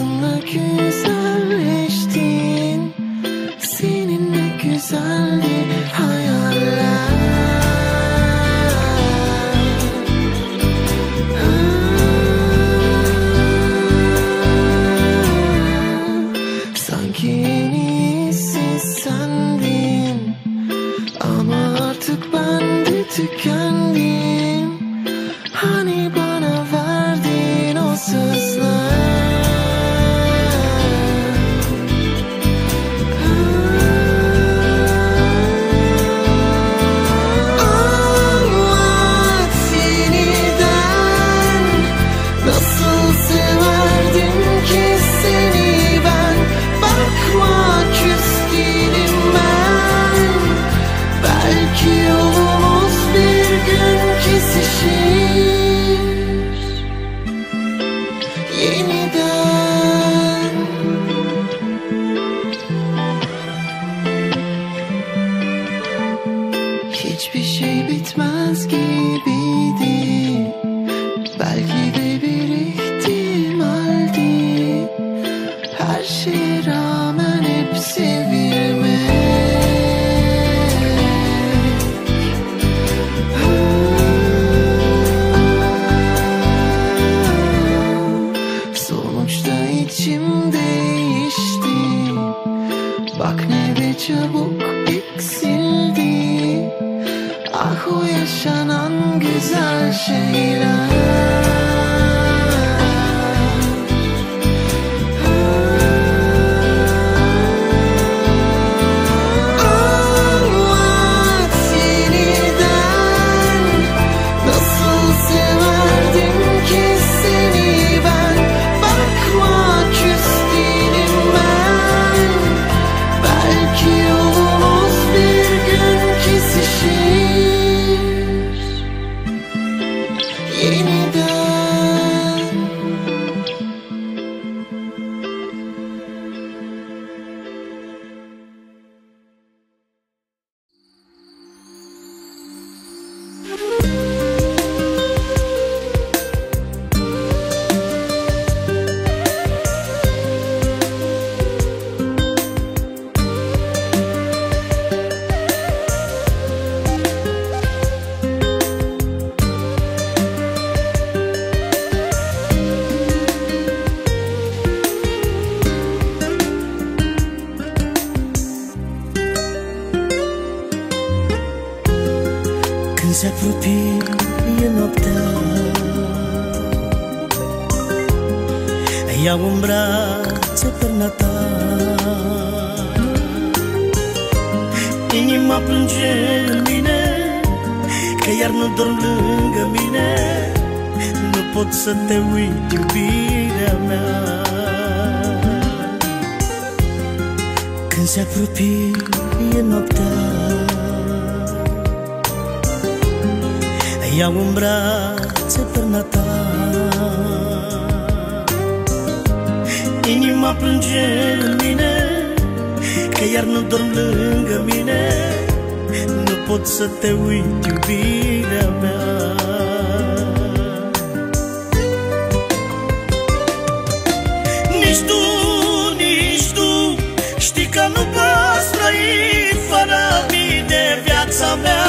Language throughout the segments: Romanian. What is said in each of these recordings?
hayatımla güzelleştin. Seninle güzeldi hayaller. Sanki en iyisi sendin, ama artık ben de tükendim. Hani bana verdiğin o sözler. Anlat yeniden, nasıl severdim ki seni ben. Bakma küs değilim ben. Belki yolumuz bir gün kesişir yeniden. Hiçbir şey bitmez gibiydi. Belki de bir ihtimaldi. Her şeye rağmen hep sevilmek. Sonuçta içim değişti. Bak ne de çabuk eksildi. Ah o yaşanan güzel şeyler. Anlat yeniden, nasıl severdim ki seni ben. Bakma küs değilim ben. Belki yolumuz bir gün kesişir yeniden. Când se apropie noaptea, iau în brațe perna ta. Inima plânge în mine, că iar nu dorm lângă mine. Nu pot să te uit, iubirea mea. Când se apropie noaptea, iau în brațe perna ta. Inima plânge în mine, că iar nu dorm lângă mine. Nu pot să te uit, iubirea mea. Nici tu știi că nu poți trăi fără mine viața mea.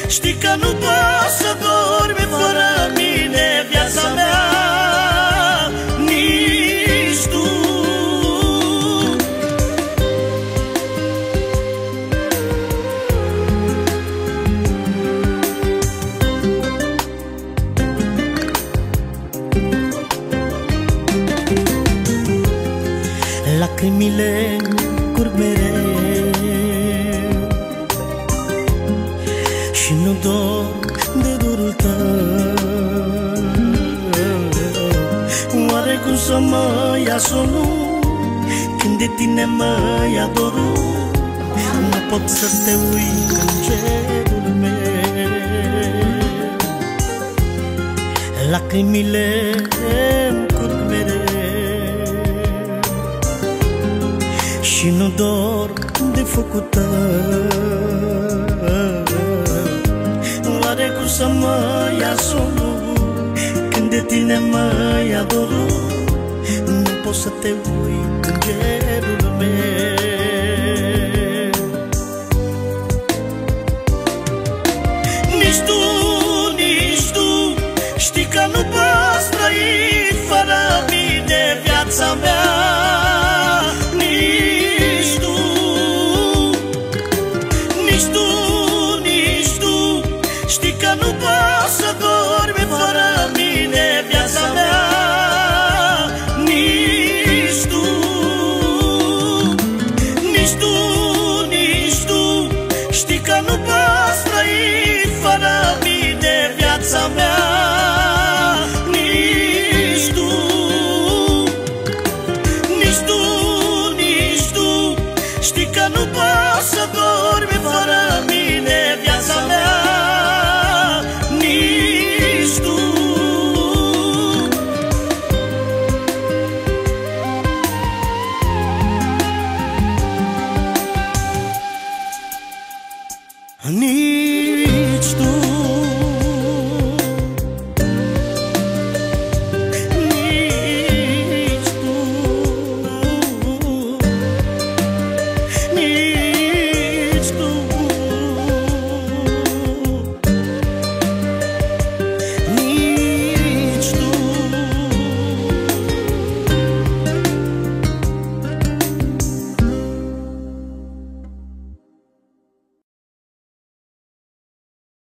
Știi că nu poți să dormi fără mine viața mea. Nici tu. Lacrimile curg mereu și nu dorm de dorul tău. Oare cum să mă ia somnul când de tine mă ia dorul? Nu pot să te uit în cerul meu. Lacrimile îmi curg mereu și nu dorm de focul tău. vor să mă ia somnul când de tine mă ia dorul. Nu pot să te uit, îngerul meu. Nici tu știi că nu poți trăi fără mine viața mea. Nici tu știi că nu poți să dormi fără mine viața mea. Nici tu știi că nu poți trăi fără mine viața mea.